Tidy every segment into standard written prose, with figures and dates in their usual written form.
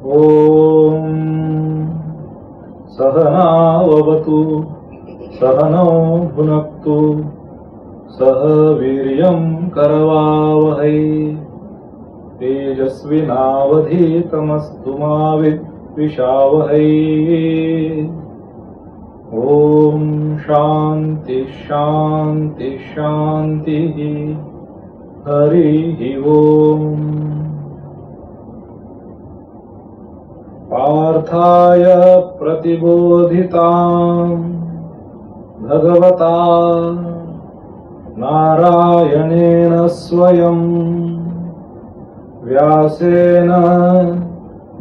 ॐ सहनाववतु सहनौ भुनक्तु सह वीर्यं करवावहै तेजस्विनावधीतमस्तु मा विद्विषावहै। ॐ शान्ति शान्ति शान्तिः। हरिः ॐ। पार्थाय प्रतिबोधितां भगवता नारायणेन स्वयं व्यासेन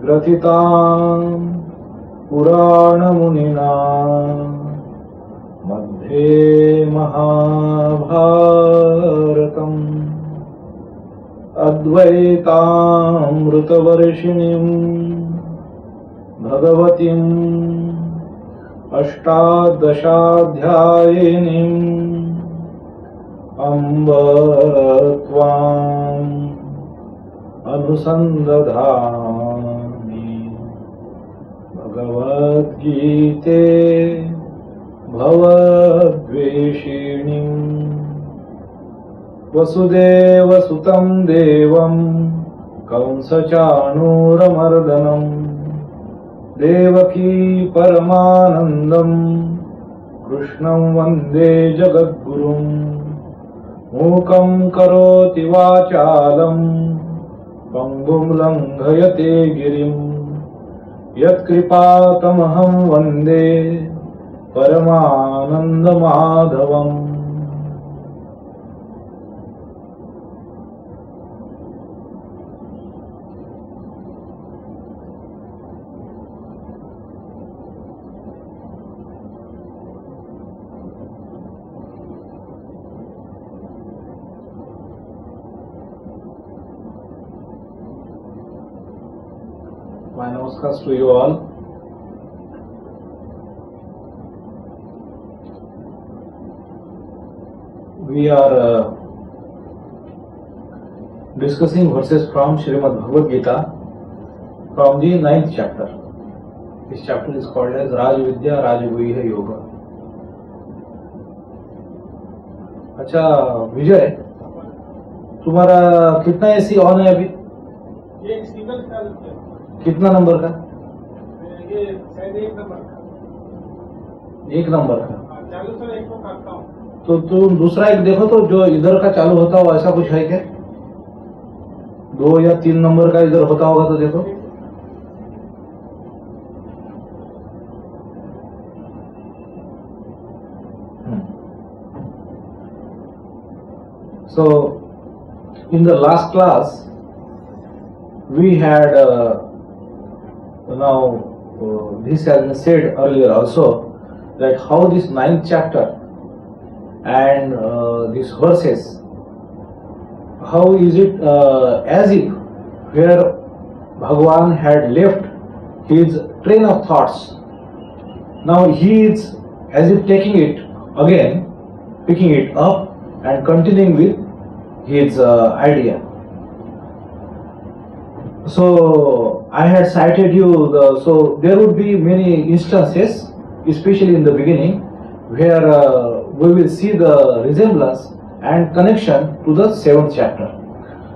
ग्रथितां पुराणमुनिना मध्ये महाभारतम् अद्वैतामृतवर्षिणीं भगवतीम् अष्टादशाध्यायिनीम् अम्ब त्वाम् अनुसन्दधामि भगवद्गीते भवद्वेषिणीम्। वसुदेवसुतं देवं कंसचाणूरमर्दनम् देवकी परमानन्दम् कृष्णं वन्दे जगद्गुरुम्। मूकं करोति वाचालं पङ्गुं लङ्घयते गिरिं यत्कृपातमहं वन्दे परमानन्दमाधवम्। My namaskars to you all. We are discussing verses from Srimad Bhagavad Gita from the 9th chapter. This chapter is called as Rajavidya Rajaguhya Yoga. अच्छा विजय, तुम्हारा कितना एसी ऑन है अभी? एक सिंगल चालू है। कितना नंबर का? ये शायद एक नंबर का। एक नंबर का चालू तो एक को करता हूँ। तो तुम दूसरा एक देखो तो जो इधर का चालू होता हो ऐसा कुछ है क्या? 2 या 3 नंबर का इधर होता होगा तो देखो। So in the last class we had this has been said earlier also, that how this 9th chapter and these verses, how is it as if where Bhagavan had left his train of thoughts, now he is as if taking it again, picking it up and continuing with his idea. So I had cited you, so there would be many instances, especially in the beginning, where we will see the resemblance and connection to the 7th chapter.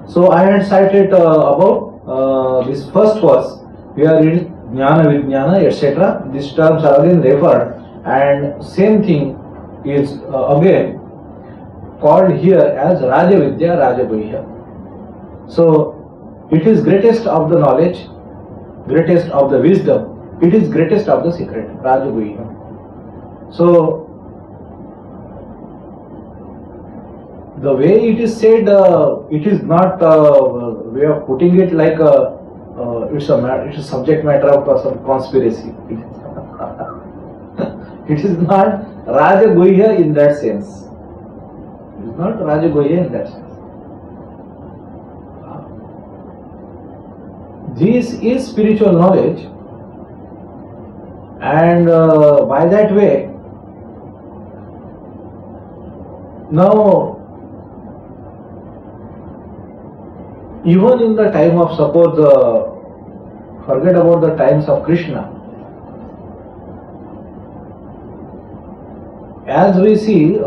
So I had cited about this first verse, where it is Jnana Vijnana, etc. These terms are again referred, and same thing is again called here as Rajavidya Rajaguhya. So it is greatest of the knowledge, greatest of the wisdom, it is greatest of the secret, Rajaguhya. So the way it is said, it is not way of putting it like it's a subject matter of some conspiracy. It is not Rajaguhya in that sense. It is not Rajaguhya in that sense. This is spiritual knowledge, and by that way, now even in the time of suppose forget about the times of Krishna. As we see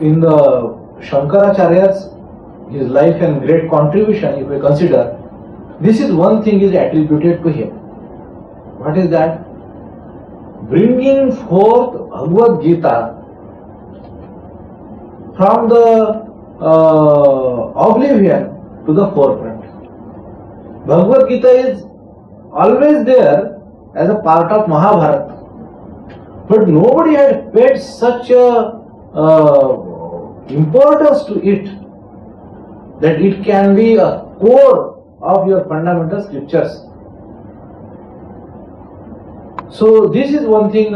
in the Shankaracharya's his life and great contribution, if we consider, this is one thing is attributed to him. What is that? Bringing forth Bhagavad Gita from the oblivion to the forefront. Bhagavad Gita is always there as a part of Mahabharata, but nobody had paid such a importance to it that it can be a core of your fundamental scriptures. So this is one thing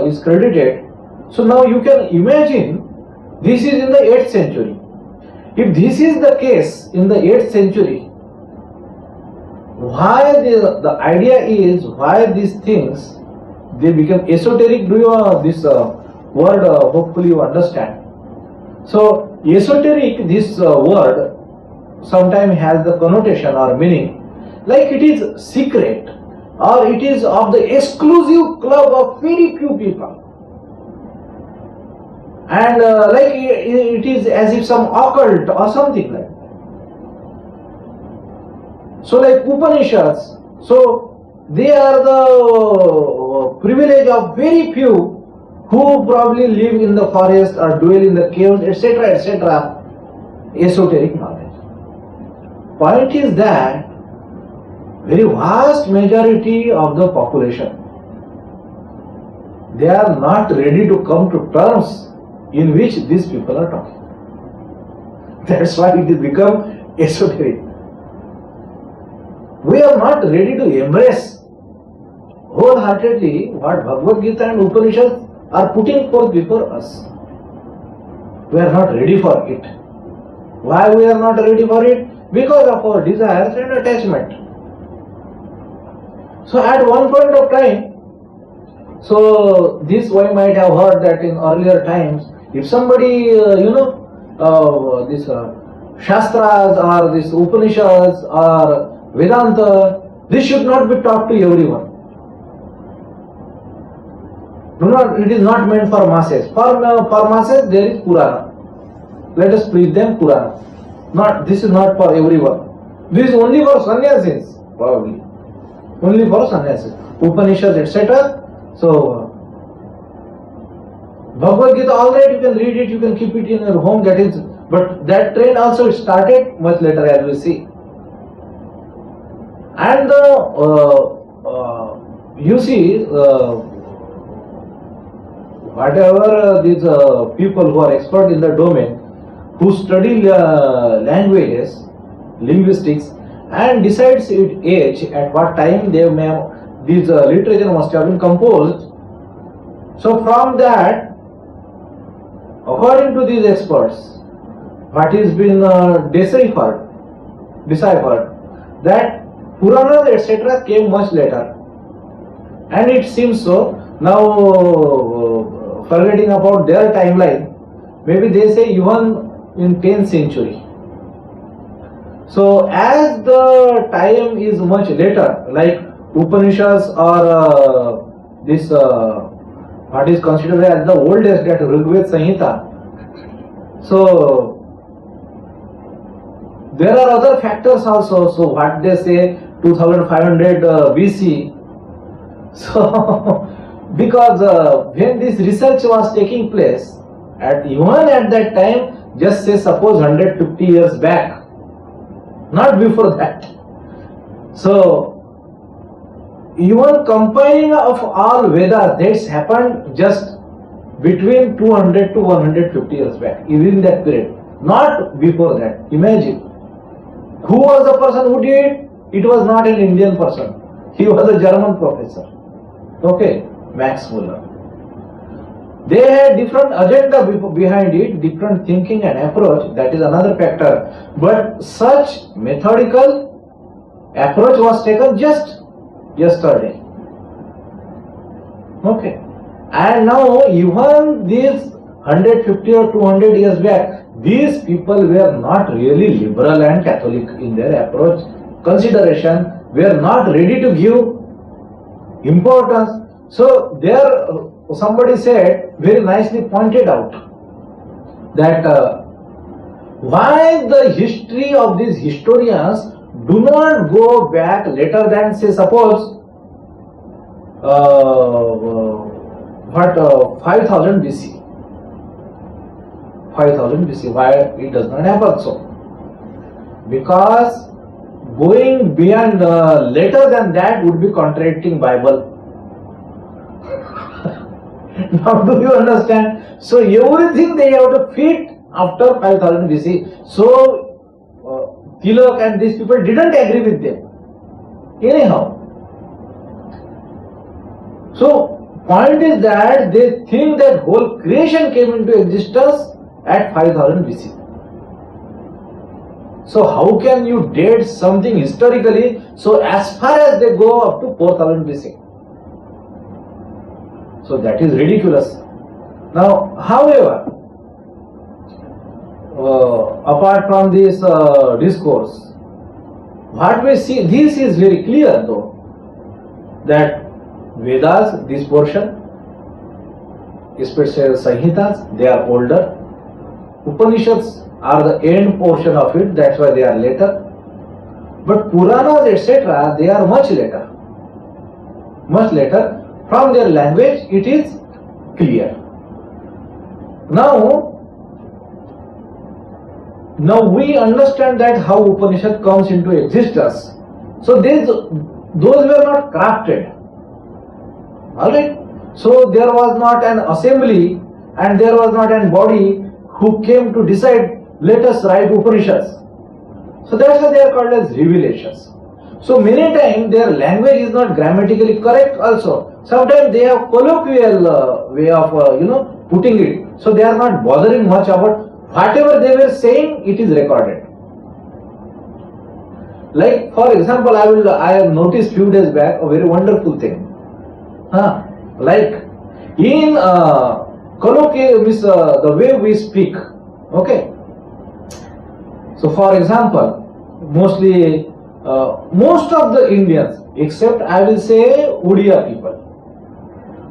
is credited. So now you can imagine this is in the 8th century. If this is the case in the 8th century, why the idea is why these things they become esoteric? Do you this word hopefully you understand? So esoteric, this word sometimes has the connotation or meaning like it is secret or it is of the exclusive club of very few people, and like it is as if some occult or something like that. So like Upanishads, so they are the privilege of very few who probably live in the forest or dwell in the caves, etc., etc., esoteric knowledge. Point is that very vast majority of the population, they are not ready to come to terms in which these people are talking. That's why it has become esoteric. We are not ready to embrace wholeheartedly what Bhagavad Gita and Upanishads are putting forth before us. We are not ready for it. Why we are not ready for it? Because of our desires and attachment. So at one point of time, so this one might have heard that in earlier times, if somebody, this Shastras or this Upanishads or Vedanta, this should not be taught to everyone. It is not meant for masses. For masses, there is Purana. Let us preach them Purana. This is not for everyone. This is only for sannyasis, probably. Only for sannyasis. Upanishads, etc. So, Bhagavad Gita, alright, you can read it, you can keep it in your home, that is, but that trend also started much later, as we see. And you see, whatever these people who are expert in the domain, who study languages, linguistics, and decides its age, at what time they may these literature must have been composed. So from that, according to these experts, what is been deciphered, that Puranas etc. came much later, and it seems so. Now, forgetting about their timeline, maybe they say even in 10th century. So as the time is much later, like Upanishads or this what is considered as the oldest, that Rigveda Samhita. So there are other factors also. So what they say 2500 BC. So because when this research was taking place, even at that time, just say suppose 150 years back, not before that. So even compiling of all Vedas, that's happened just between 200 to 150 years back, within that period, not before that. Imagine, who was the person who did it? It was not an Indian person. He was a German professor. Okay, Max Muller. They had different agenda behind it, different thinking and approach. That is another factor. But such methodical approach was taken just yesterday. Okay. And now even these 150 or 200 years back, these people were not really liberal and Catholic in their approach, consideration. we are not ready to give importance. So there somebody said, very nicely pointed out, that why the history of these historians do not go back later than, say, suppose 5000 BC. 5000 BC. Why it does not happen so? Because going beyond later than that would be contradicting Bible. Now do you understand? So everything they have to fit after 5000 BC. So Tilak and these people didn't agree with them. Anyhow. So point is that they think that whole creation came into existence at 5000 BC. So how can you date something historically so as far as they go up to 4000 BC? So that is ridiculous. Now, however, apart from this discourse, what we see, this is very clear though, that Vedas, this portion, especially Samhitas, they are older. Upanishads are the end portion of it, that's why they are later. But Puranas, etc., they are much later. Much later. From their language, it is clear. Now we understand that how Upanishad comes into existence. So those were not crafted. Alright? So there was not an assembly and there was not an body who came to decide, let us write Upanishads. So that's why they are called as revelations. So many times their language is not grammatically correct also. Sometimes they have colloquial way of putting it. So they are not bothering much about whatever they were saying, it is recorded. Like for example, I have noticed few days back a very wonderful thing. Like in colloquial means the way we speak. Okay. So for example, mostly most of the Indians, except I will say Odia people,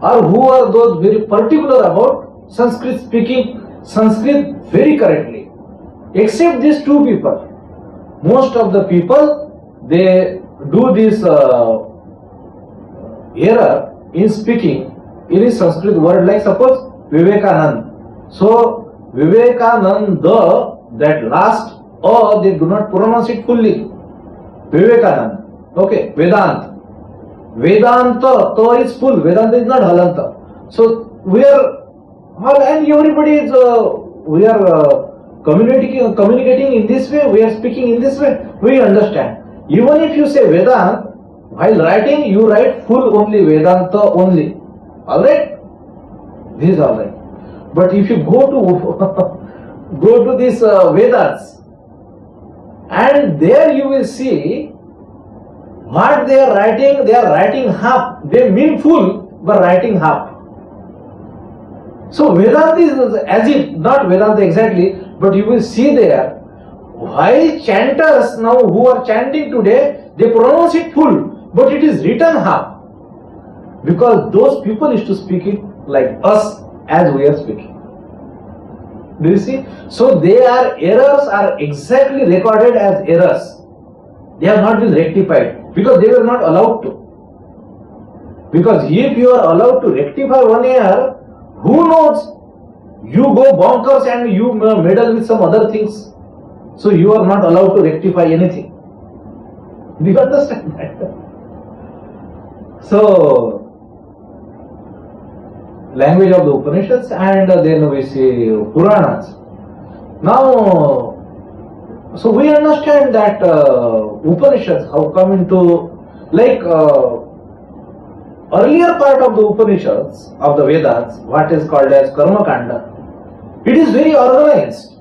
or who are those very particular about Sanskrit, speaking Sanskrit very correctly. Except these two people, most of the people, they do this error in speaking in a Sanskrit word, like suppose Vivekanand. So Vivekananda, that last they do not pronounce it fully. Vivekanand. Okay, Vedant. Vedanta, ta is full, Vedanta is not halanta. So we are, and everybody is, we are communicating in this way, we are speaking in this way, we understand. Even if you say Vedant, while writing, you write full only, Vedanta only. Alright? This is alright. But if you go to this Vedas, and there you will see what they are writing half. They mean full, but writing half. So Vedanta is as if, not Vedanta exactly, but you will see there, while chanters now who are chanting today, they pronounce it full, but it is written half. Because those people used to speak it like us as we are speaking. Do you see? So their errors are exactly recorded as errors. They have not been rectified because they were not allowed to. Because if you are allowed to rectify one error, who knows? You go bonkers and you meddle with some other things. So you are not allowed to rectify anything. Do you understand that? So, language of the Upanishads, and then we see Puranas. Now, so we understand that Upanishads have come into, like earlier part of the Upanishads, of the Vedas, what is called as Karma Kanda, it is very organized.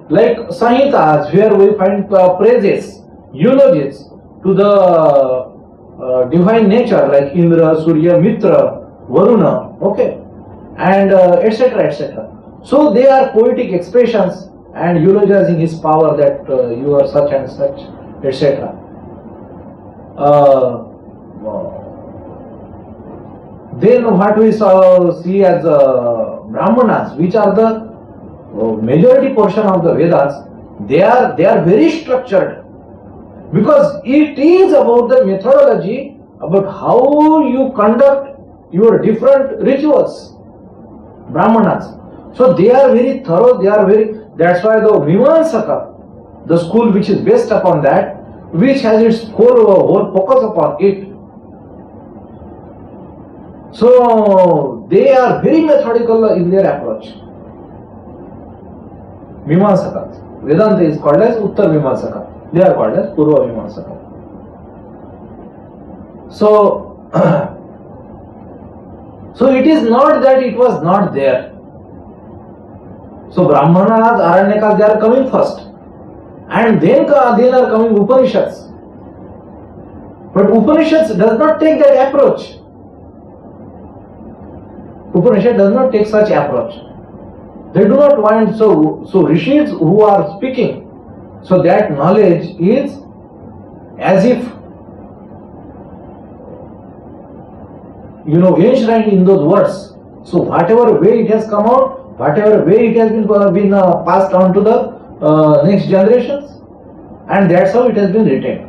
Like Samhitas, where we find praises, eulogies to the divine nature, like Indra, Surya, Mitra, Varuna, okay, and etc. etc. So they are poetic expressions and eulogizing his power, that you are such and such, etc. then what we see as Brahmanas, which are the majority portion of the Vedas, they are very structured, because it is about the methodology, about how you conduct your different rituals. Brahmanas. So they are very thorough, that's why the Vimansaka, the school which is based upon that, which has its whole focus upon it. So they are very methodical in their approach. Vimansaka. Vedanta is called as Uttar Vimansaka. They are called as Purva Vimansaka. So, so it is not that it was not there. So Brahmanas, Aranyakas, they are coming first. And then are coming Upanishads. But Upanishads does not take that approach. Upanishad does not take such approach. They do not want, so rishis who are speaking, so that knowledge is as if, enshrined in those words. So whatever way it has come out, whatever way it has been passed on to the next generations, and that's how it has been written.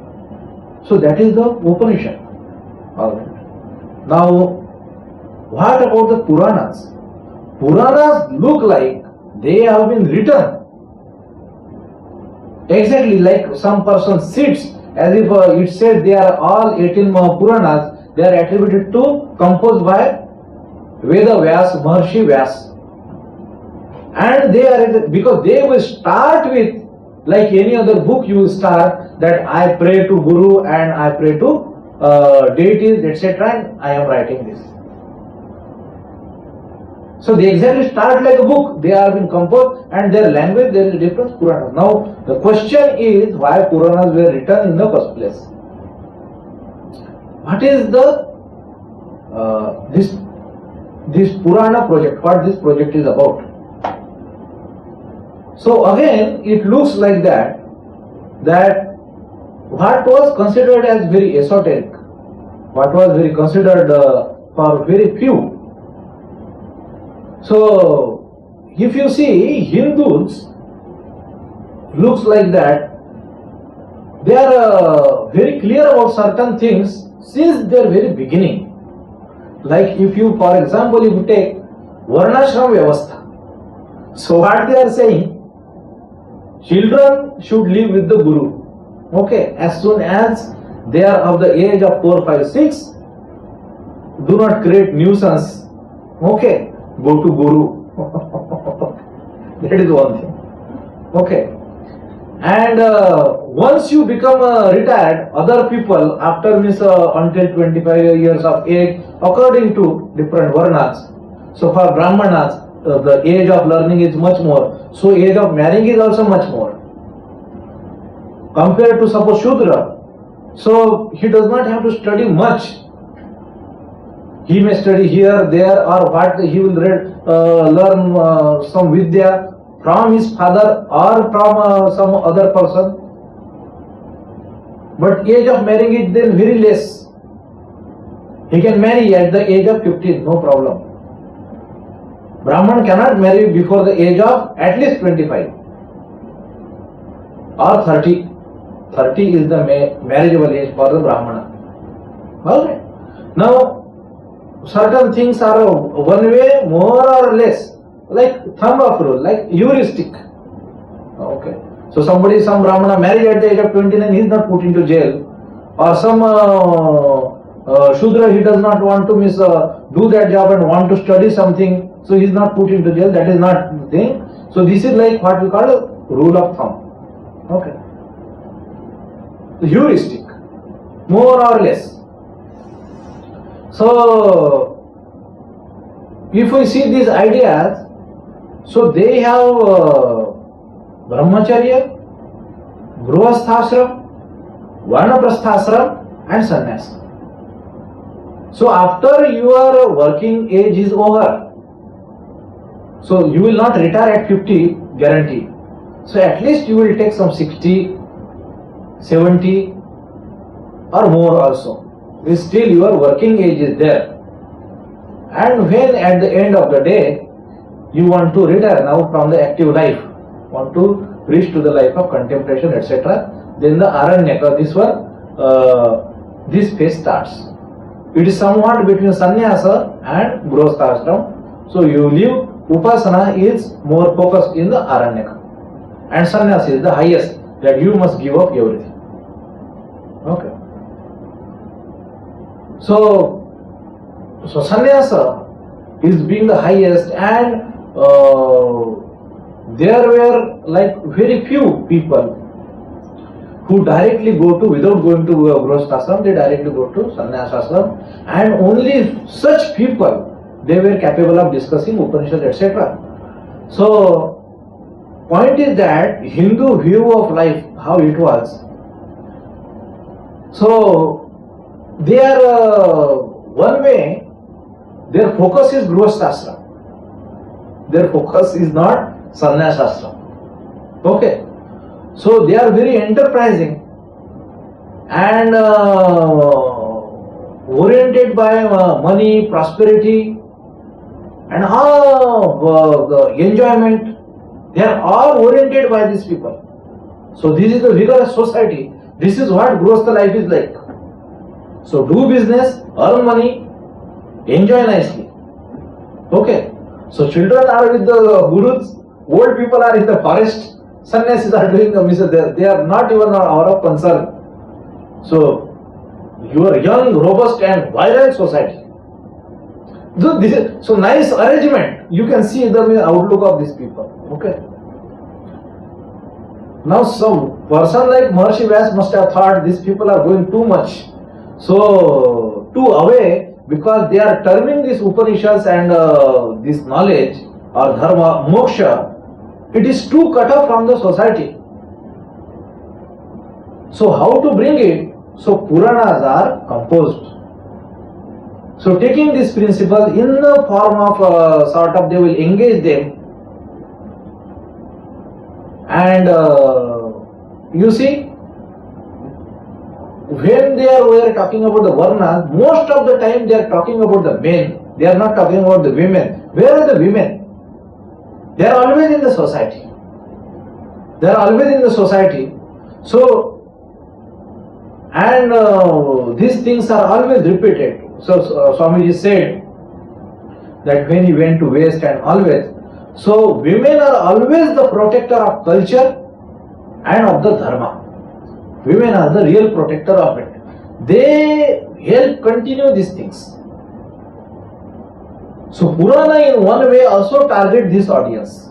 So that is the Upanishad. Alright. Now, what about the Puranas? Puranas look like they have been written exactly like some person sits, as if it said they are all 18 Puranas, they are attributed to, composed by Veda Vyas, Maharshi Vyas. And they are, because they will start with, like any other book you will start, that I pray to Guru and I pray to deities, etc. and I am writing this. So they exactly start like a book. They have been composed, and their language, there is a difference. Puranas. Now the question is why Puranas were written in the first place. What is the this Purana project? What this project is about? So again, it looks like that what was considered as very esoteric, what was very considered for very few. So, if you see Hindus, looks like that, they are very clear about certain things since their very beginning. Like if you, for example, if you take Varnashram Vyavastha, so what they are saying, children should live with the Guru. Okay, as soon as they are of the age of 4, 5, 6, do not create nuisance. Okay. Go to Guru. That is one thing. Okay. And once you become retired, other people after until 25 years of age, according to different varnas. So for Brahmanas, the age of learning is much more. So age of marrying is also much more. Compared to suppose Shudra. So he does not have to study much. He may study here, there, or what he will learn some vidya from his father or from some other person. But age of marrying is then very less. He can marry at the age of 15, no problem. Brahman cannot marry before the age of at least 25 or 30. 30 is the marriageable age for the Brahmana. Alright. Now, certain things are one way, more or less, like thumb of rule, like heuristic. Okay. So some Brahmana married at the age of 29, he is not put into jail. Or some Shudra, he does not want to do that job and want to study something, so he is not put into jail. That is not the thing. So this is like what we call a rule of thumb. Okay. The heuristic, more or less. So, if we see these ideas, so they have Brahmacharya, Grihasthashram, Vanaprasthashram and Sannyas. So after your working age is over, so you will not retire at 50, guarantee. So at least you will take some 60, 70, or more also. Still your working age is there. And when at the end of the day you want to retire now from the active life, want to reach to the life of contemplation, etc., then the aranyaka, this phase starts. It is somewhat between sannyasa and grihasthashram. So you leave, upasana is more focused in the aranyaka, and sannyasa is the highest, that you must give up everything. Okay. So sannyasa is being the highest, and there were like very few people who directly go to, without going to grihasthashram, they directly go to sannyasashram, and only such people, they were capable of discussing Upanishad, etc. So point is that Hindu view of life, how it was. So they are one way, their focus is grihasthashram. Their focus is not sannyasashram. Okay. So they are very enterprising and oriented by money, prosperity, and all the enjoyment. They are all oriented by these people. So this is the vigorous society. This is what grihastha life is like. So do business, earn money, enjoy nicely. Okay. So children are with the gurus, old people are in the forest, sannyasis are doing the mission. They are not even out of concern. So you are young, robust and vibrant society. So nice arrangement. You can see the outlook of these people. Okay. Now some person like Maharishi Vyas must have thought these people are going too much. So too away, because they are terming these Upanishads and this knowledge or dharma, moksha, it is too cut off from the society. So how to bring it? So Puranas are composed. So taking this principle in the form of sort of, they will engage them, and you see, when we are talking about the varnas, most of the time they are talking about the men. They are not talking about the women. Where are the women? They are always in the society. They are always in the society. So, and these things are always repeated. So Swamiji said that when he went to West and always, so women are always the protector of culture and of the dharma. Women are the real protector of it. They help continue these things. So Purana in one way also target this audience.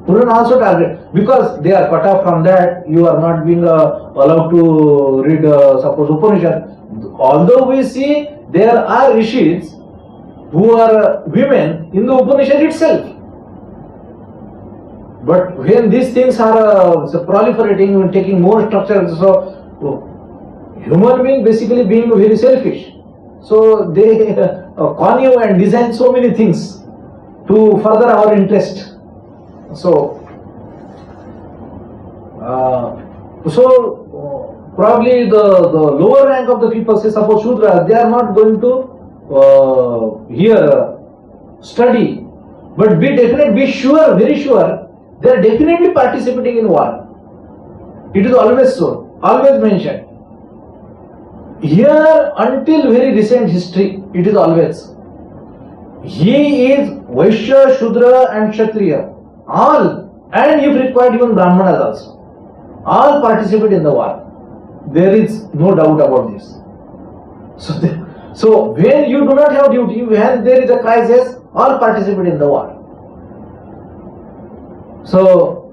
Purana also target, because they are cut off from that. You are not being allowed to read suppose Upanishad. Although we see there are rishis who are women in the Upanishad itself. But when these things are proliferating, taking more structure, so human being basically being very selfish. So they connive and design so many things to further our interest. So, probably the lower rank of the people, say suppose Shudras, they are not going to here study, but be sure, very sure, they are definitely participating in war. It is always so, always mentioned. Here, until very recent history, it is always. He is Vaishya, Shudra and Kshatriya. All, and if required even Brahmanas also. All participate in the war. There is no doubt about this. So when you do not have duty, when there is a crisis, all participate in the war. So,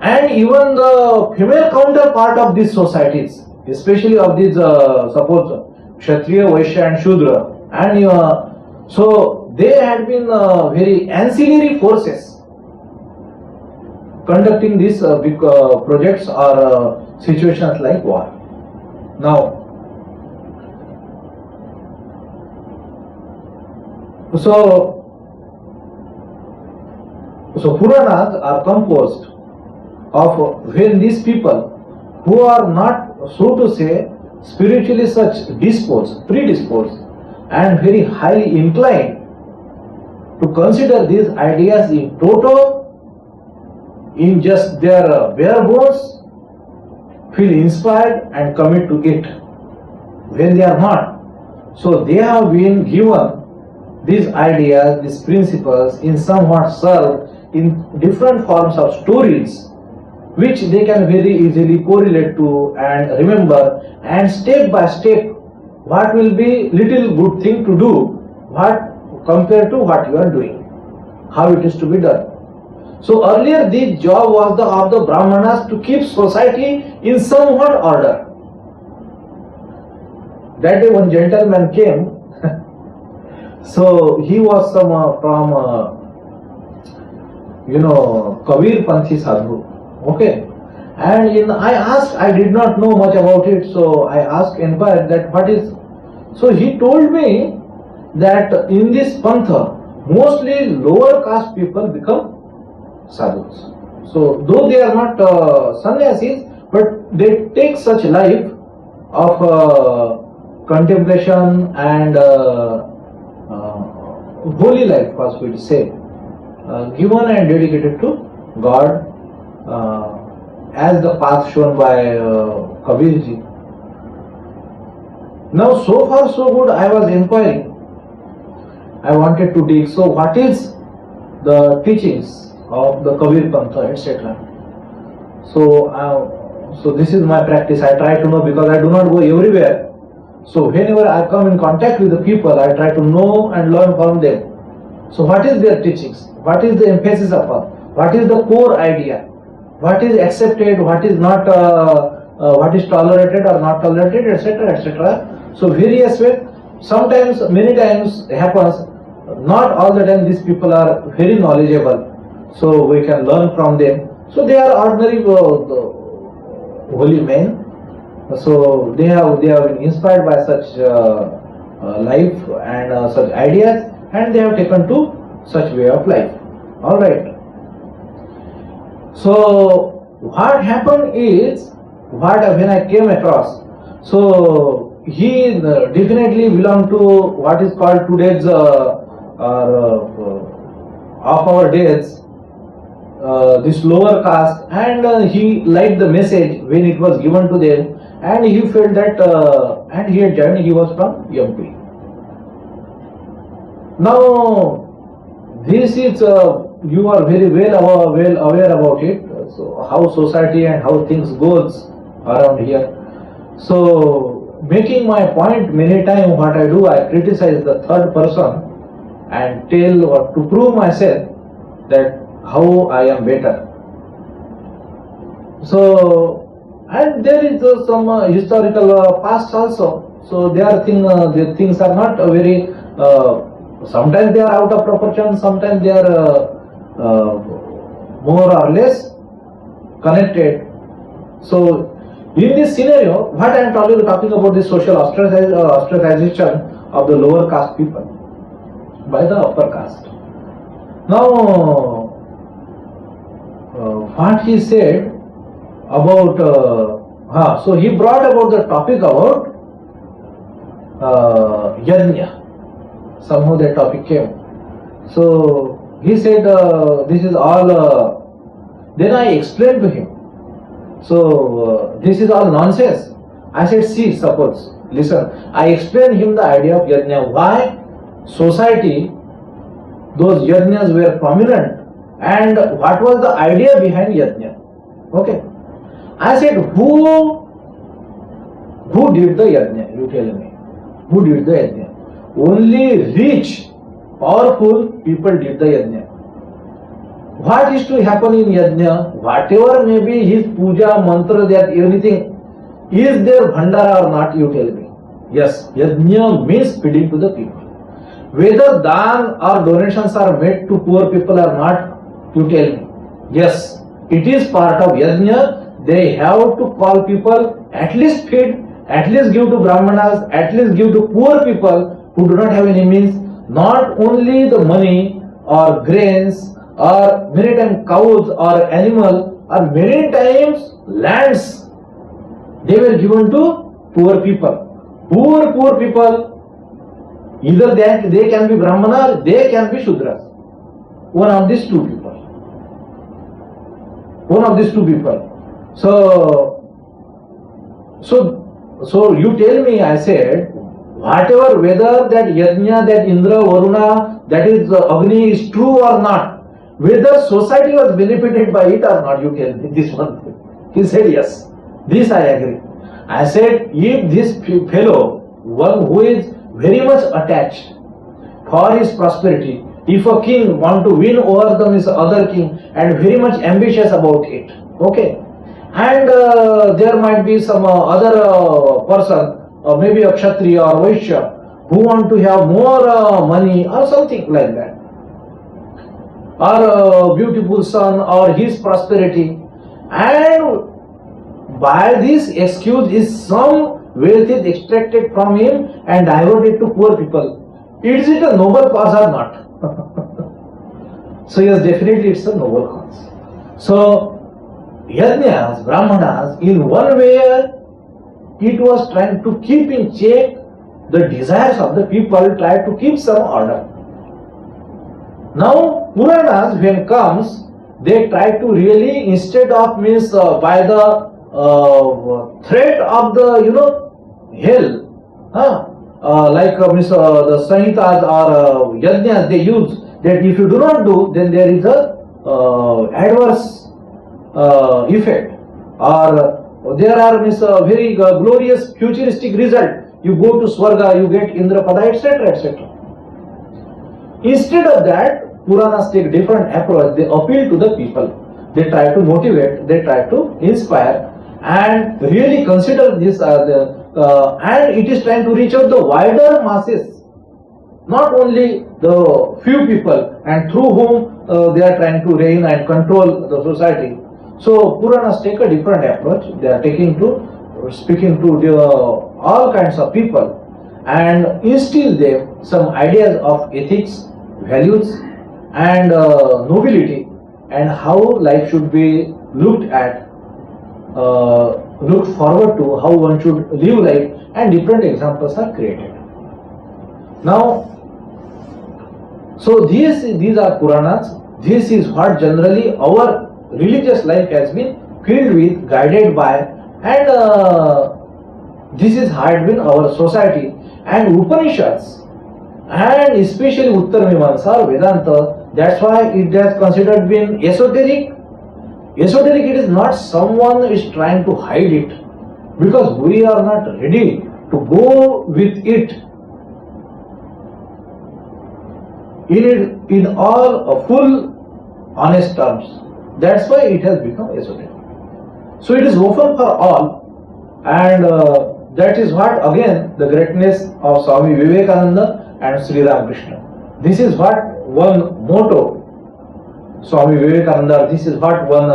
and even the female counterpart of these societies, especially of these suppose Kshatriya, Vaishya and Shudra, and so they had been very ancillary forces conducting these big projects or situations like war. Now, so Puranas are composed of when these people who are not, so to say, spiritually such predisposed, and very highly inclined to consider these ideas in toto, in just their bare bones, feel inspired and commit to it. When they are not, so they have been given these ideas, these principles in somewhat served in different forms of stories, which they can very easily correlate to and remember, and step by step what will be little good thing to do, what compared to what you are doing, how it is to be done. So earlier the job was of the Brahmanas to keep society in somewhat order. That day one gentleman came, so he was from Kabir Panthi Sadhu, okay. And I asked, I did not know much about it, so I asked, inquired that what is. So he told me that in this pantha, mostly lower caste people become sadhus. So though they are not sannyasis, but they take such life of contemplation and holy life, as we say, given and dedicated to God, as the path shown by Kabirji. Now, so far so good, I was inquiring. I wanted to dig. So, what is the teachings of the Kabir Pantha, etc. So this is my practice. I try to know, because I do not go everywhere. So whenever I come in contact with the people, I try to know and learn from them. So what is their teachings? What is the emphasis upon? What is the core idea? What is accepted? What is not? What is tolerated or not tolerated, etc., etc. So various ways. Sometimes, many times happens. Not all the time these people are very knowledgeable. So we can learn from them. So they are ordinary holy men. So they have been inspired by such life and such ideas, and they have taken to such way of life. All right. So what happened is, when I came across, so he definitely belonged to what is called today's of our days, this lower caste, and he liked the message when it was given to them. And he felt that, and he had joined, he was from MP. Now, this is, you are very well aware about it, so how society and how things goes around here. So, making my point many times, what I do, I criticize the third person and tell, or to prove myself that how I am better. So, and there is some historical past also. So the things are not very. Sometimes they are out of proportion. Sometimes they are more or less connected. So in this scenario, what I am talking about the social ostracization of the lower caste people by the upper caste. Now, what he said about, so he brought about the topic about yajna. Somehow that topic came. So he said, this is all, then I explained to him. So this is all nonsense. I said, see, suppose, listen, I explained him the idea of yajna, why society, those yajnas were prominent, and what was the idea behind yajna. Okay. I said, who did the yajna? You tell me. Who did the yajna? Only rich, powerful people did the yajna. What is to happen in yajna? Whatever may be his puja, mantra, that anything, is there bhandara or not? You tell me. Yes, yajna means feeding to the people. Whether dan or donations are made to poor people or not, you tell me. Yes, it is part of yajna. They have to call people, at least feed, at least give to brahmanas, at least give to poor people who do not have any means, not only the money or grains or many times cows or animal or many times lands They were given to poor people. Poor people, either they can be Brahmana, they can be Shudras. One of these two people. So you tell me, I said, whatever, whether that Yajna, that Indra, Varuna, that is Agni is true or not, whether society was benefited by it or not, you tell me this one thing. He said yes. This I agree. I said, if this fellow, one who is very much attached for his prosperity, if a king want to win over the other king and very much ambitious about it, okay, and there might be some other person, maybe a Kshatriya or Vaishya, who want to have more money or something like that, or a beautiful son or his prosperity, and by this excuse is some wealth is extracted from him and diverted to poor people. Is it a noble cause or not? So yes, definitely it's a noble cause. So Yajnas, Brahmanas, in one way, it was trying to keep in check the desires of the people, try to keep some order. Now Puranas, when comes, they try to really, instead of by the threat of the hell, like the Sanhitas or Yajnas they use, that if you do not do, then there is a adverse effect, or there are very glorious futuristic result. You go to Swarga, you get Indrapada, etc., etc. Instead of that, Puranas take different approach. They appeal to the people. They try to motivate. They try to inspire, and really consider this and it is trying to reach out the wider masses, not only the few people, and through whom they are trying to reign and control the society. So Puranas take a different approach. They are speaking to all kinds of people and instill them some ideas of ethics, values, and nobility, and how life should be looked at, looked forward to, how one should live life, and different examples are created. Now, so these are Puranas. This is what generally our religious life has been filled with, guided by, and this is had been our society. And Upanishads, and especially Uttar Mimamsa, Vedanta, that's why it has considered being esoteric. Esoteric, it is not someone is trying to hide it, because we are not ready to go with it in all full honest terms. That's why it has become esoteric. So it is open for all, and that is what again the greatness of Swami Vivekananda and Sri Ramakrishna. This is what one motto Swami Vivekananda, this is what one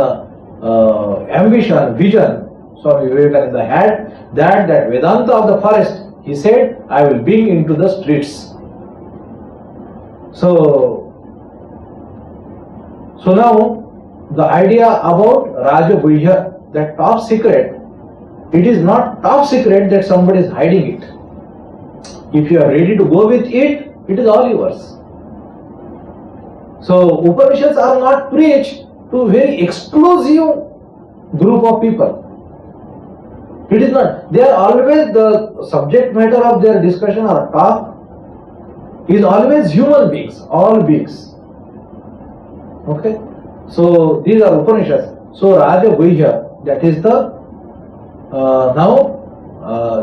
ambition, vision Swami Vivekananda had, that Vedanta of the forest, he said, I will bring into the streets. So now the idea about Raja Guhya, that top secret, it is not top secret that somebody is hiding it. If you are ready to go with it, it is all yours. So Upanishads are not preached to very exclusive group of people. It is not. They are always, the subject matter of their discussion or talk is always human beings, all beings. Okay? So these are Upanishads. So Raja Guhya, that is the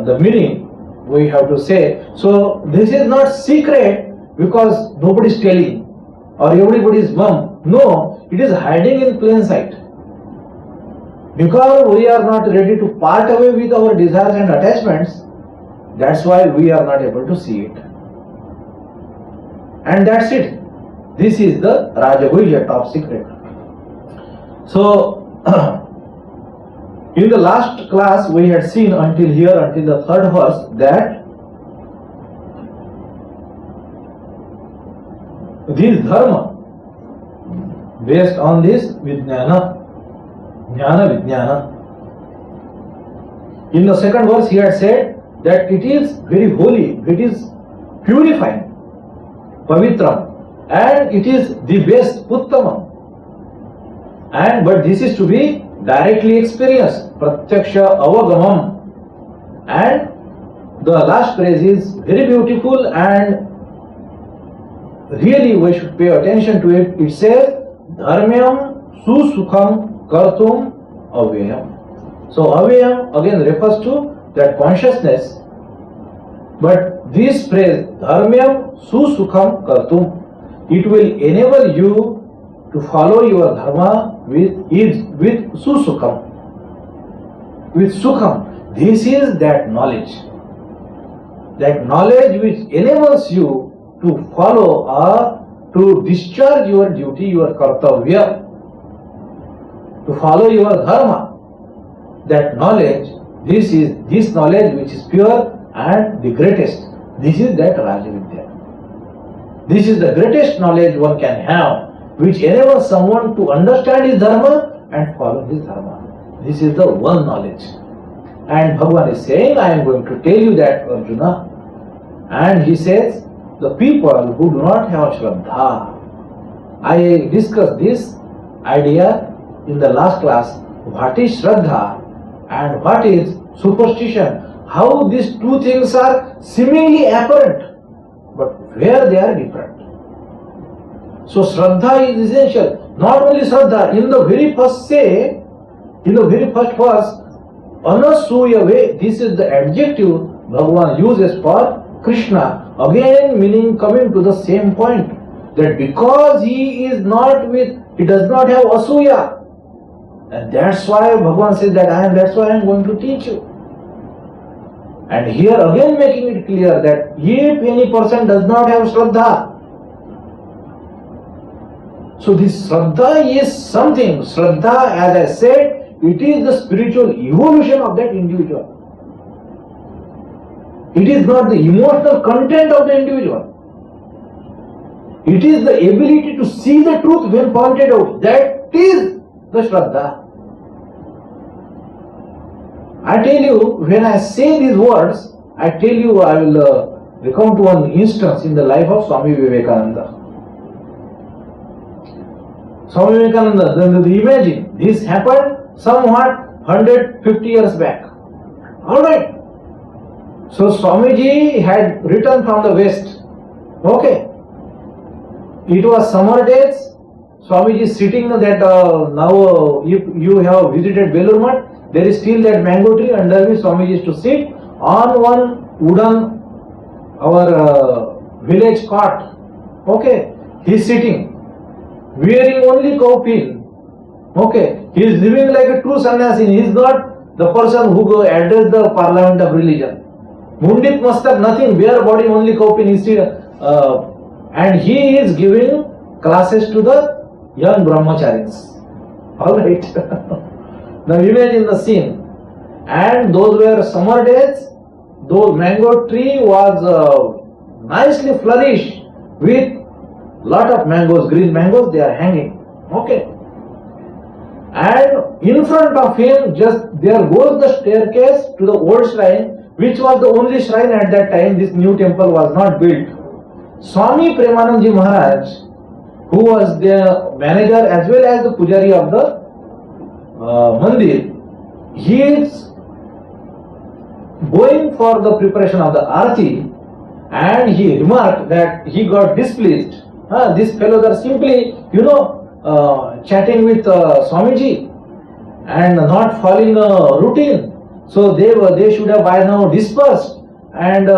the meaning we have to say. So this is not secret because nobody is telling or everybody is mum. No, it is hiding in plain sight. Because we are not ready to part away with our desires and attachments, that's why we are not able to see it. And that's it. This is the Rajaguhya, top secret. So, in the last class we had seen until here, until the third verse, that this dharma, based on this Vijnana, Jnana Vijnana, In the second verse, he had said that it is very holy, it is purifying, pavitram, and it is the best, uttamam. And but this is to be directly experienced, pratyaksha avagamam. And the last phrase is very beautiful, and really we should pay attention to it. It says, dharmyam susukham kartum avyayam. So avyayam again refers to that consciousness, but this phrase, dharmyam susukham kartum, it will enable you to follow your dharma with ease, with susukham, with sukham. This is that knowledge which enables you to follow or to discharge your duty, your kartavya, to follow your dharma. That knowledge, this knowledge which is pure and the greatest. This is that Rajavidya. This is the greatest knowledge one can have, which enables someone to understand his dharma and follow his dharma. This is the one knowledge. And Bhagavan is saying, I am going to tell you that, Arjuna. And he says, the people who do not have Shraddha. I discussed this idea in the last class. What is Shraddha and what is superstition? How these two things are seemingly apparent, but where they are different. So Shraddha is essential. Not only Shraddha, in the very first say, in the very first verse, Anasuyave, this is the adjective Bhagavan uses for Krishna. Again, meaning coming to the same point, that because he does not have asuya, and that's why Bhagavan says that that's why I am going to teach you. And here again making it clear that if any person does not have Shraddha, so this Shraddha is something. Shraddha, as I said, it is the spiritual evolution of that individual. It is not the emotional content of the individual. It is the ability to see the truth when pointed out. That is the Shraddha. I tell you, when I say these words, I will recount one instance in the life of Swami Vivekananda. Swami Vivekananda, imagine, this happened somewhat 150 years back. Alright. So Swamiji had returned from the West. Okay. It was summer days. Swamiji is sitting that now if you have visited Belur Math, there is still that mango tree under which Swamiji is to sit on one wooden, our village cot. Okay. He is sitting, wearing only kaupin. Okay. He is living like a true sannyasi. He is not the person who address the parliament of religion. Mundit mastak, nothing, bare body, only kaupin. And he is giving classes to the young brahmacharis. Alright. Now imagine the scene. And those were summer days. Those mango tree was nicely flourished with lot of mangoes, green mangoes, they are hanging. Okay. And in front of him, just there goes the staircase to the old shrine, which was the only shrine at that time. This new temple was not built. Swami Premanandji Maharaj, who was the manager as well as the pujari of the mandir, he is going for the preparation of the arati, and he remarked that he got displeased. These fellows are simply, chatting with Swamiji and not following a routine. So they should have by now dispersed and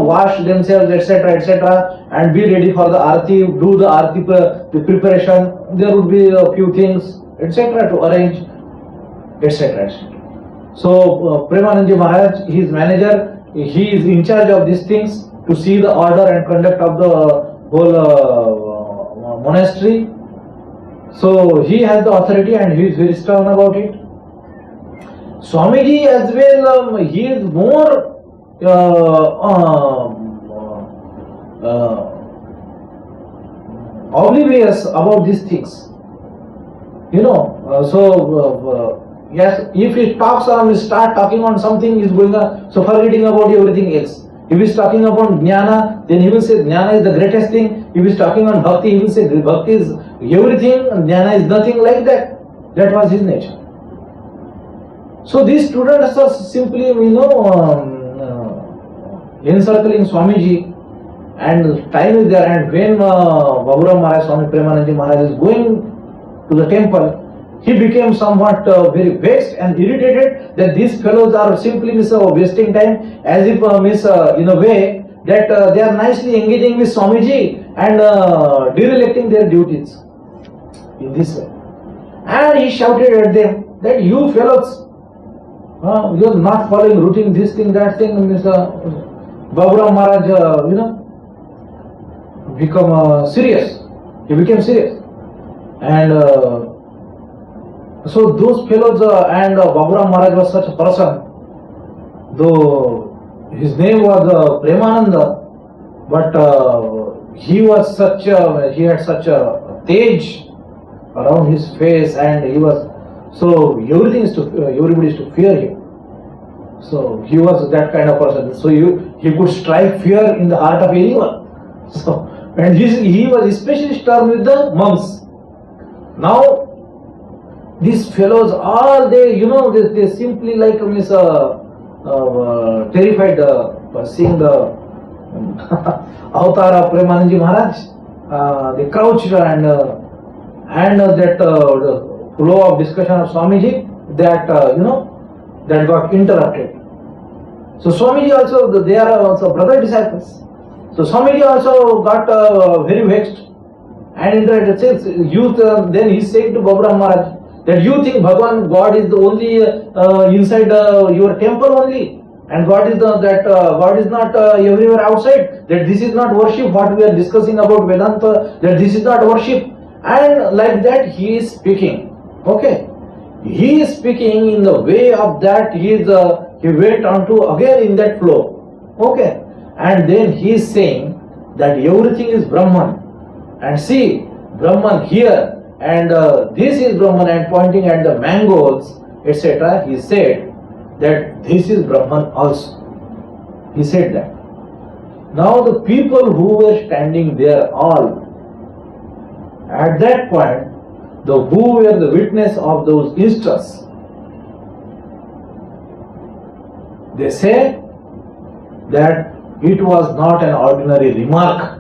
wash themselves, etc., and be ready for the arati, do the arati the preparation. There would be a few things, etc., to arrange, etc. So Premanandji Maharaj, his manager, he is in charge of these things to see the order and conduct of the whole monastery. So he has the authority and he is very stern about it. Swamiji as well, he is more oblivious about these things. Yes, if he talks on, start talking on something, is going on, so forgetting about everything else. If he is talking about jnana, then he will say jnana is the greatest thing. If he is talking on bhakti, he will say bhakti is everything, and jnana is nothing, like that. That was his nature. So these students are simply, encircling Swamiji, and time is there. And when Baburam Maharaj, Swami Premanandaji Maharaj is going to the temple, he became somewhat very vexed and irritated that these fellows are simply wasting time, as if in a way that they are nicely engaging with Swamiji and derelicting their duties in this way. And he shouted at them that you fellows, you are not following routine, this thing, that thing. Baburam Maharaj, become serious. He became serious, and so those fellows and Baburam Maharaj was such a person, though his name was Premananda, but he was he had such a tej around his face, and he was, so everybody is to fear him. So he was that kind of person. So he could strike fear in the heart of anyone. So, and he was especially stern with the monks. Now these fellows, all they simply like terrified seeing the avatar of Premanandaji Maharaj. They crouched, and that the flow of discussion of Swamiji, that that got interrupted. So Swamiji also, they are also brother disciples. So Swamiji also got very vexed and interrupted. Says, then he said to Baburam Maharaj that you think Bhagavan, God is the only inside your temple only, and God is God is not everywhere outside. That this is not worship. What we are discussing about Vedanta, that this is not worship. And like that he is speaking. Okay, he is speaking in the way of that he went on to again in that flow. Okay, and then he is saying that everything is Brahman, and see Brahman here, and this is Brahman, and pointing at the mangoes, etc. He said that this is Brahman also. He said that. Now the people who were standing there all, at that point, who were the witness of those instances, they say that it was not an ordinary remark,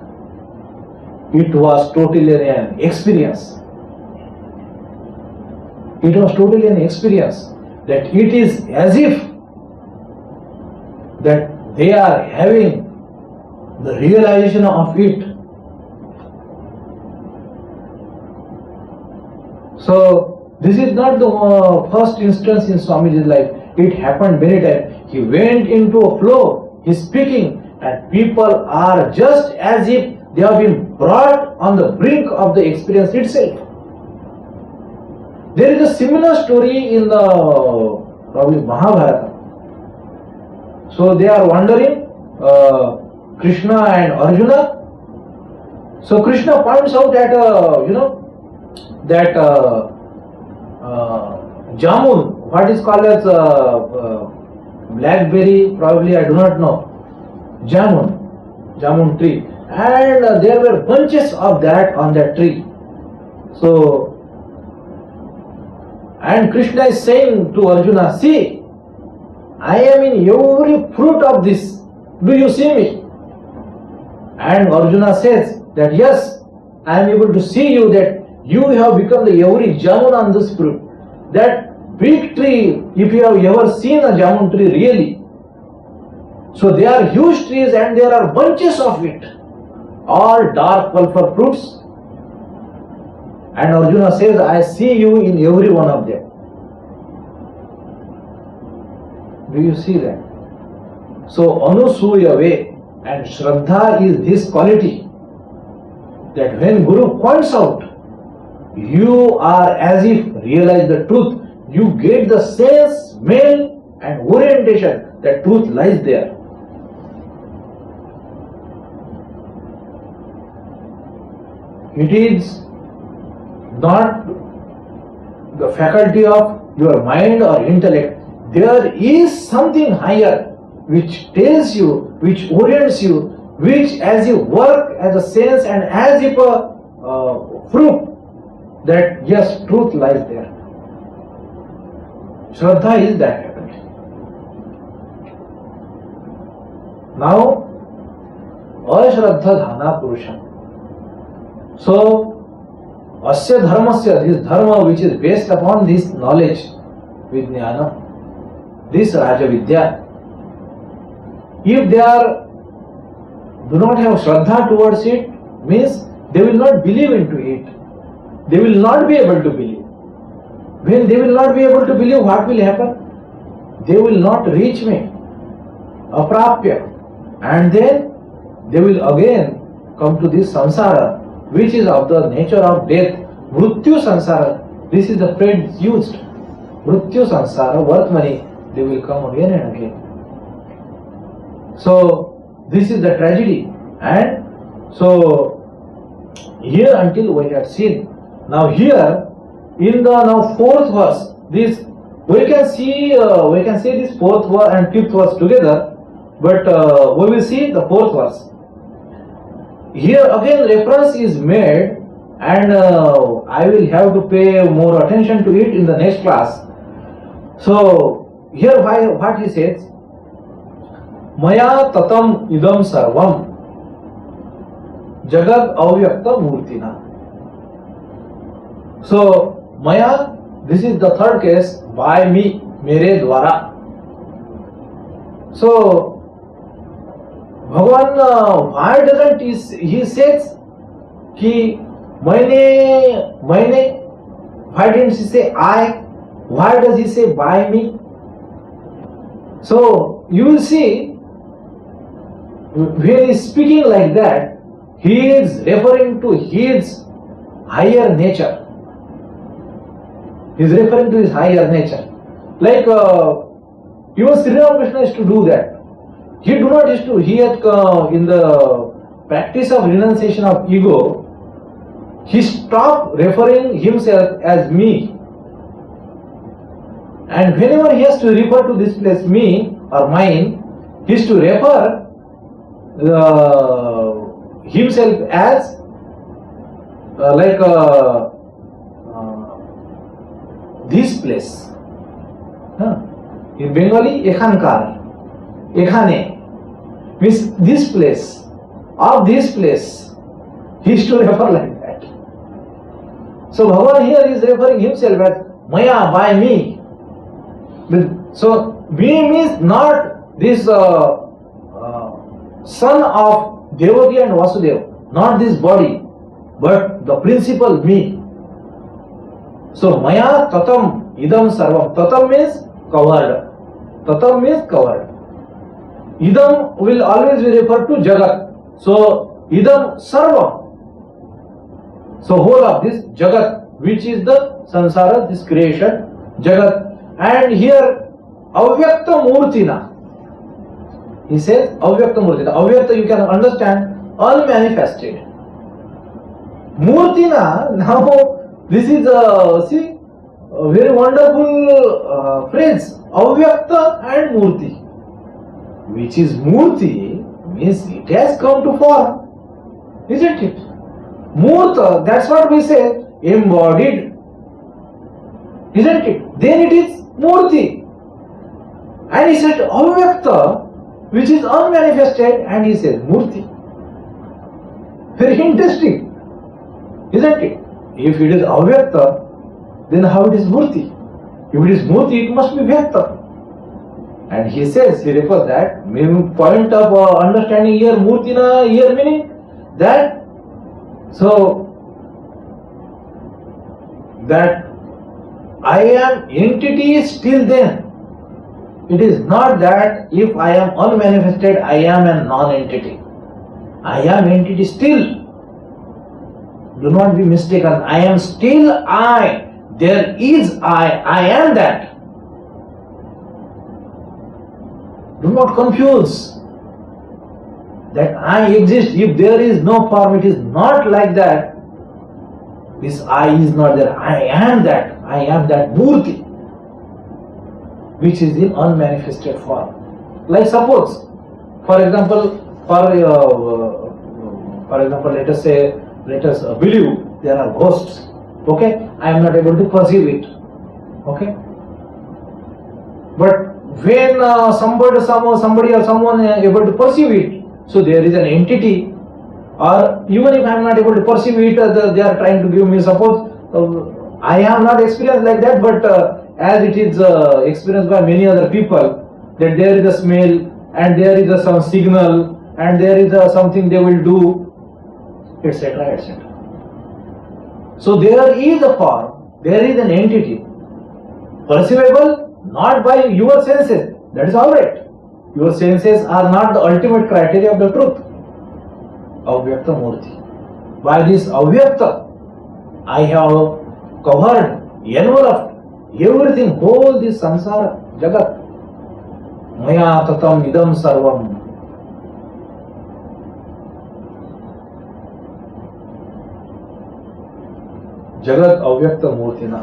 it was totally an experience. It was totally an experience, that it is as if that they are having the realization of it. So this is not the first instance in Swamiji's life. It happened many times. He went into a flow, he is speaking, and people are just as if they have been brought on the brink of the experience itself. There is a similar story in the probably Mahabharata. So they are wandering, Krishna and Arjuna. So Krishna points out that that jamun, what is called as blackberry, probably I do not know, jamun tree, and there were bunches of that on that tree. So, and Krishna is saying to Arjuna, see, I am in every fruit of this. Do you see me? And Arjuna says that yes, I am able to see you, that you have become the every jamun on this fruit. That big tree, if you have ever seen a jamun tree really, so they are huge trees and there are bunches of it, all dark pulpy fruits. And Arjuna says, I see you in every one of them. Do you see that? So Anusuya way and Shraddha is this quality, that when Guru points out, you are as if realize the truth. You get the sense, smell and orientation that truth lies there. It is not the faculty of your mind or intellect, there is something higher which tells you, which orients you, which as you work as a sense and as if a proof that yes, truth lies there. Shraddha is that faculty. Now, ashraddha dhana purusham. So, asya dharmasya, this dharma which is based upon this knowledge, vijnana, this Raja Vidya, if they do not have shraddha towards it, means they will not believe into it. They will not be able to believe. When they will not be able to believe, what will happen? They will not reach me, aprapya, and then they will again come to this samsara, which is of the nature of death. Mrityu samsara, this is the phrase used. Mrityu samsara, worth money, they will come again and again. So, this is the tragedy. And so, here until we have seen. Now here, in the now fourth verse, this we can see this fourth verse and fifth verse together, but we will see the fourth verse. Here again reference is made, and I will have to pay more attention to it in the next class. So here what he says, Maya tatam idam sarvam jagat avyakta murtina. So Maya, this is the third case, by me, mere dwara. So Bhagavan, why doesn't he says कि मैंने, why didn't he say I? Why does he say by me? So you will see, when he is speaking like that, he is referring to his higher nature. He is referring to his higher nature. Like even Sri Ramakrishna used to do that. He had in the practice of renunciation of ego, he stopped referring himself as me. And whenever he has to refer to this place, me or mine, he is to refer himself as this place. In Bengali, ekhankar, ekhane, means this place, of this place. He is to refer like that. So Bhagavan here is referring himself as Maya, by me. So me means not this son of Devaki and Vasudeva, not this body, but the principal me. So Maya tatam idam sarvam. Tatam means covered. Tatam means covered. Idam will always be referred to Jagat. So idam sarvam. So whole of this Jagat, which is the samsara, this creation, Jagat. And here avyakta murtina. He says avyakta murtina. Avyakta you can understand, unmanifested. Murtina, now this is a very wonderful phrase, avyakta and murti. Which is murti, means it has come to form, isn't it? Murta, that's what we say, embodied, isn't it? Then it is murti. And he said avyakta, which is unmanifested, and he says murti. Very interesting, isn't it? If it is avyakta, then how it is murti? If it is murti, it must be vyakta. And he says, he refers that, point of understanding here, murtina, here meaning that, so, that I am entity still then. It is not that if I am unmanifested, I am a non-entity. I am entity still. Do not be mistaken. I am still I. There is I am that. Do not confuse that I exist. If there is no form, it is not like that. This I is not there. I am that. I am that murti. which is in unmanifested form. Like suppose, for example, let us say, let us believe there are ghosts. Okay, I am not able to perceive it. Okay, but when somebody or someone is able to perceive it, so there is an entity, or even if I am not able to perceive it, they are trying to give me suppose. I have not experienced like that, but as it is experienced by many other people, that there is a smell and there is some signal and there is something they will do, etc., etc. So there is a form, there is an entity, perceivable not by your senses. That is all right. Your senses are not the ultimate criteria of the truth. Avyakta Murti. By this Avyakta, I have covered, enveloped everything, whole this samsara, jagat. Maya tatam idam sarvam. Jagat Avyakta Murtina.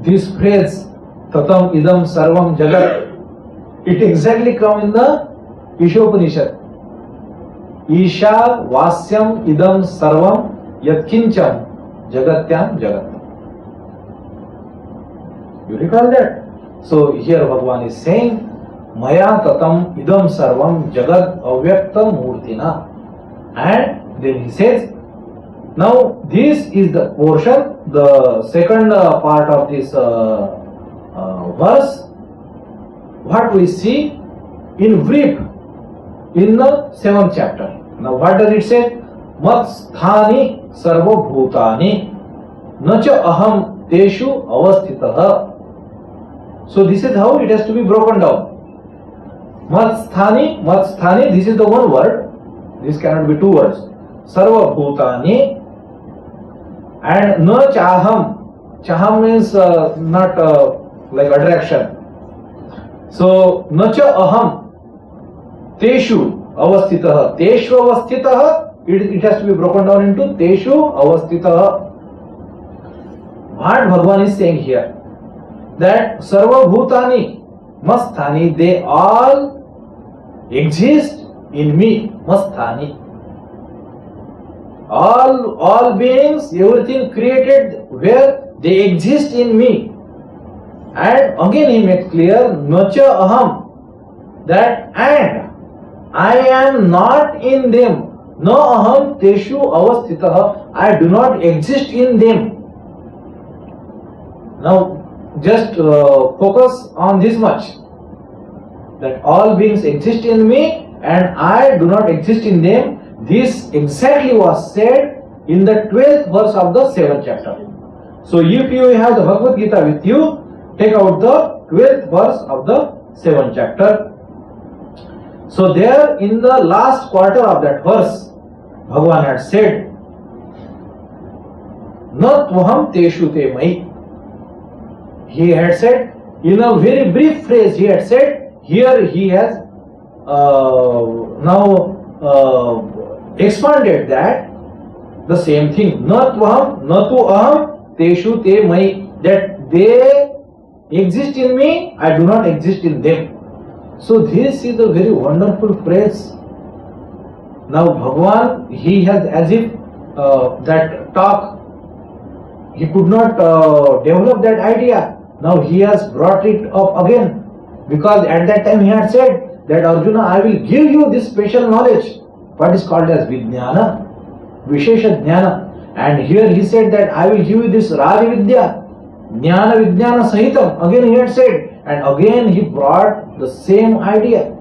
This phrase, tatam idam sarvam jagat, it exactly comes in the Ishopanishad. Isha vasyam idam sarvam yatkincham jagatyam jagat. You recall that? So here Bhagavan is saying, Maya tatam idam sarvam jagat avyakta murtina. And then he says, now this is the portion, the second part of this verse, what we see in brief in the 7th chapter. Now what does it say? Mat sthani sarva bhutani nacha aham teshu avasthitah. So this is how it has to be broken down. Mat sthani, this is the one word. This cannot be two words. Sarva bhutani and na chaham. Chaham means not like attraction. So nacha aham teshu avasthitah. Teshu avasthitah, it has to be broken down into teshu avasthitah. What Bhagavan is saying here, that sarva bhutani masthani, they all exist in me. Masthani, all beings, everything created, where they exist in me. And again he makes clear, nacha aham, that and I am not in them. No aham teshu avasthitah, I do not exist in them. Now just focus on this much, that all beings exist in me and I do not exist in them. This exactly was said in the 12th verse of the 7th chapter. So if you have the Bhagavad Gita with you, take out the 12th verse of the 7th chapter. So there in the last quarter of that verse, Bhagavan had said, Na tvaham teshu te mai. He had said, in a very brief phrase, he had said, here he has now expanded that, the same thing. Na tvaham, na tu aham teshu te mai. That they exist in me, I do not exist in them. So this is a very wonderful phrase. Now Bhagavan, he has as if that talk, he could not develop that idea. Now he has brought it up again, because at that time he had said that Arjuna, I will give you this special knowledge, what is called as Vijnana, Vishesha Jnana. And here he said that I will give you this Raja Vidya, Jnana Vijnana Sahitam. Again he had said, and again he brought the same idea.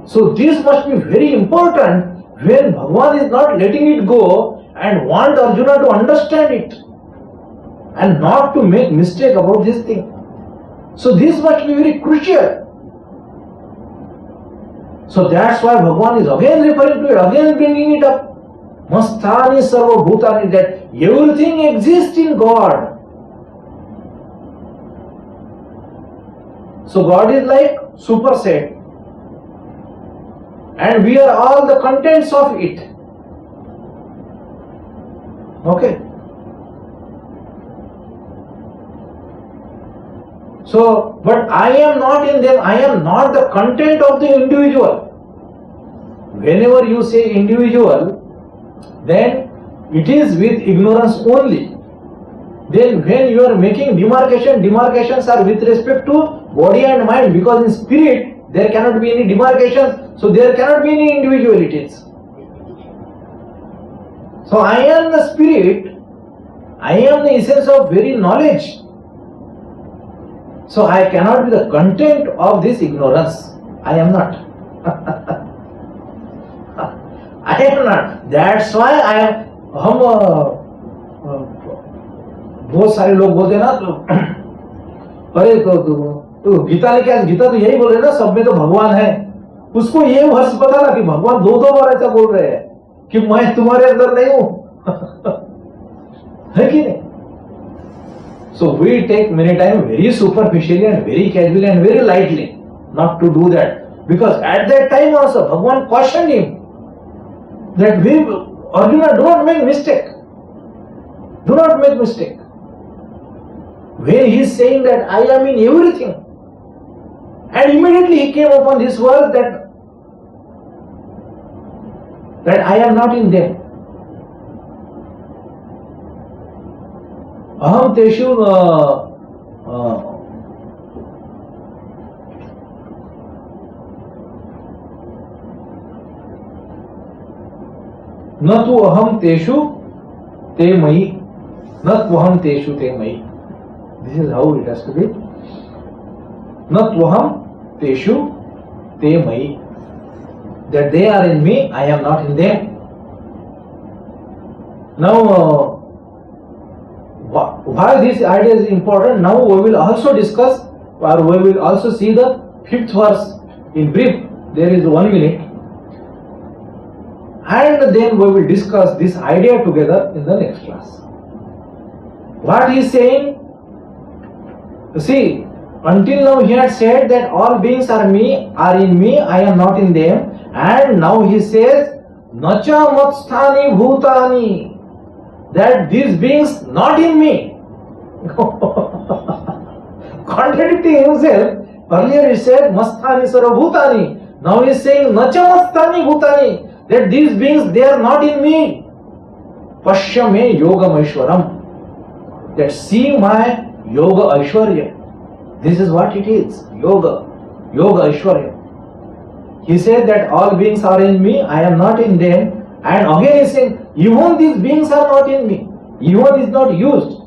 So this must be very important when Bhagavan is not letting it go and want Arjuna to understand it and not to make mistake about this thing. So this must be very crucial. So that's why Bhagavan is again referring to it, again bringing it up. Masthani sarva bhutani, that everything exists in God. So God is like superset, and we are all the contents of it. Okay. So, but I am not in them, I am not the content of the individual. Whenever you say individual, then it is with ignorance only. Then when you are making demarcations are with respect to body and mind, because in spirit there cannot be any demarcations, so there cannot be any individualities. So I am the spirit, I am the essence of very knowledge. So I cannot be the content of this ignorance. I am not. I am not. That's why I am. हम बहुत सारे लोग बोलते हैं ना, तो अरे तो गीता ने क्या, गीता तो यही बोल रहे ना, सब में तो भगवान है. उसको ये वर्ष पता ना कि भगवान दो दो बार ऐसा बोल रहे हैं कि मैं तुम्हारे अंदर नहीं हूं. है कि नहीं? So we take many times very superficially and very casually and very lightly not to do that, because at that time also Bhagwan cautioned him that we, Arjuna, do not make mistake. Do not make mistake. When he is saying that I am in everything, and immediately he came upon this word that I am not in them. Aham teshu न तु अहम तेषु ते मयि, न त्वहम तेषु ते मयि. This is how it has to be. न त्वहम तेषु ते मयि. That they are in me, I am not in them. Now, why this idea is important, now we will also discuss, or we will also see the 5th verse in brief. There is 1 minute. And then we will discuss this idea together in the next class. What he is saying, see, until now he had said that all beings are in me, I am not in them. And now he says, Nacha matsthani bhutani, that these beings not in me. Contradicting himself. Earlier he said masthani sarvabhutani. Now he is saying Nacha matsthani bhutani, that these beings, they are not in me. Pashya me yogam aishwaram, that see my yoga aishwarya. This is what it is, yoga aishwarya. He said that all beings are in me, I am not in them. And again he is saying, even these beings are not in me. Even is not used.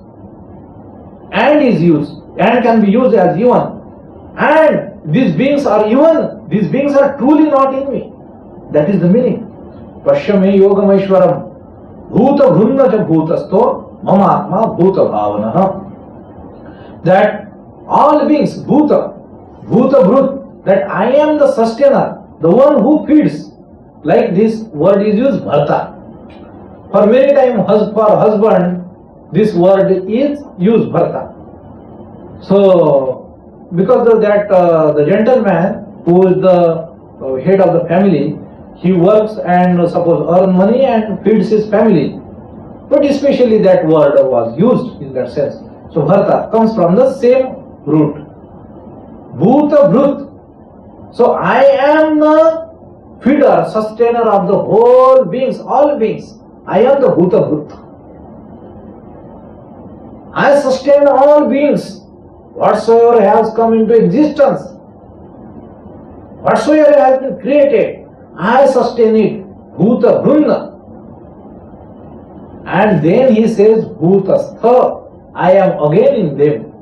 And is used. And can be used as even. And these beings are even. These beings are truly not in me. That is the meaning. Pashyame yogam aishwaram. Bhuta bhrunna cha bhutasto mamatma bhuta bhavanaha. That all beings, bhuta bhrut, that I am the sustainer, the one who feeds. Like this word is used, bharta. For many times for husband, this word is used, bharta. So, because of that, the gentleman who is the head of the family, he works and suppose earn money and feeds his family. But especially that word was used in that sense. So, bharta comes from the same root. Bhuta bhrut. So I am the feeder, sustainer of the whole beings, all beings. I am the Bhuta Bhut. I sustain all beings. Whatsoever has come into existence, whatsoever has been created, I sustain it. Bhuta Bhrunna. And then he says, Bhutastha. I am again in them.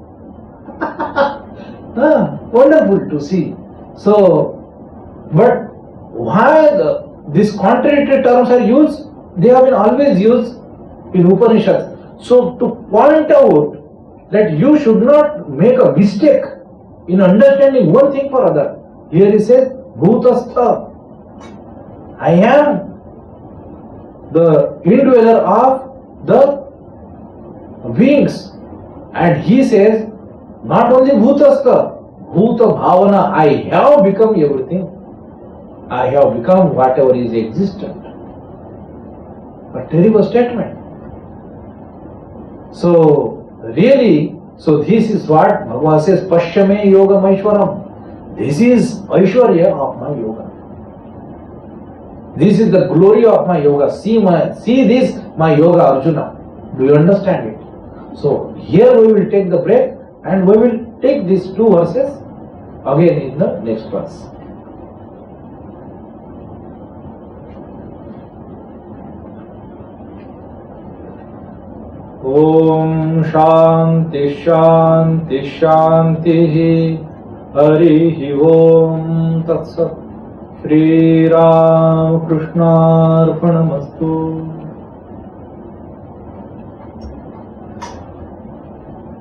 Wonderful to see. So, but why these contradictory terms are used? They have been always used in Upanishads. So, to point out that you should not make a mistake in understanding one thing for other. Here he says, Bhutastha. I am the indweller of the beings. And he says, not only Bhutastha, Bhuta Bhavana, I have become everything. I have become whatever is existent. A terrible statement. So, really, So this is what Bhagavan says, Pashyame Yogam Aishwaram. This is Aishwarya of my yoga. This is the glory of my yoga. See this, my yoga, Arjuna. Do you understand it? So here we will take the break and we will take these two verses again in the next verse. Om Shanti Shanti Shanti Harihi Om Tat Sat Shri Ramakrishna Arpanamastu.